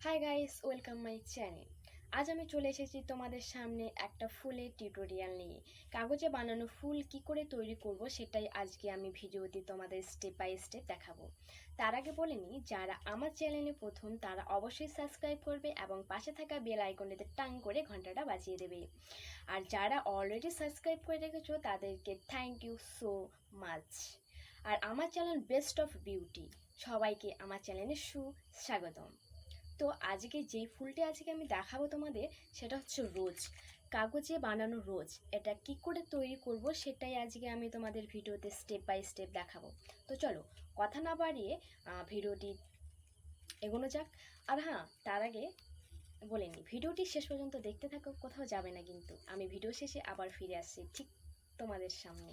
Hi guys, welcome my channel. আজ আমি চলে এসেছি তোমাদের সামনে একটা ফুলের টিউটোরিয়াল নিয়ে। কাগজে বানানো ফুল কি করে তৈরি করব সেটাই আজকে আমি ভিডিওতে তোমাদের স্টেপ বাই স্টেপ দেখাবো। তার আগে বলে নিই, যারা আমার চ্যানেলে প্রথম তারা অবশ্যই সাবস্ক্রাইব করবে এবং পাশে থাকা বেল আইকনটিতে টাং করে ঘন্টাটা বাজিয়ে দেবে। আর যারা অলরেডি সাবস্ক্রাইব করে রেখেছো তাদেরকে থ্যাংক ইউ সো মাচ। আর আমার চ্যানেল বেস্ট অফ বিউটি, সবাইকে আমার চ্যানেলে সুস্বাগতম। তো আজকে যেই ফুলটি আজকে আমি দেখাবো তোমাদের, সেটা হচ্ছে রোজ। কাগজে বানানো রোজ। এটা কি করে তৈরি করব সেটাই আজকে আমি তোমাদের ভিডিওতে স্টেপ বাই স্টেপ দেখাবো। তো চলো কথা না বাড়িয়ে ভিডিওটি এগোনো যাক। আর হ্যাঁ, তার আগে বলে নিই, ভিডিওটি শেষ পর্যন্ত দেখতে থাকো, কোথাও যাবে না কিন্তু। আমি ভিডিও শেষে আবার ফিরে আসছি ঠিক তোমাদের সামনে।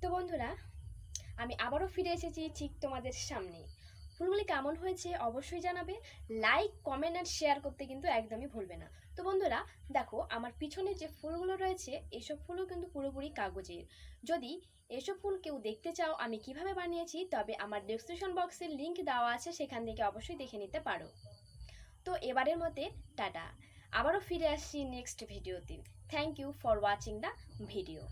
তো বন্ধুরা, আমি আবারও ফিরে এসেছি ঠিক তোমাদের সামনে। ফুলগুলি কেমন হয়েছে অবশ্যই জানাবে। লাইক, কমেন্ট আর শেয়ার করতে কিন্তু একদমই ভুলবে না। তো বন্ধুরা দেখো, আমার পিছনে যে ফুলগুলো রয়েছে এসব ফুলও কিন্তু পুরোপুরি কাগজের। যদি এসব ফুল কেউ দেখতে চাও আমি কিভাবে বানিয়েছি, তবে আমার ডেসক্রিপশন বক্সের লিংক দেওয়া আছে, সেখান থেকে অবশ্যই দেখে নিতে পারো। তো এবারের মতে টাটা, আবারও ফিরে আসছি নেক্সট ভিডিওতে। Thank you for watching the video.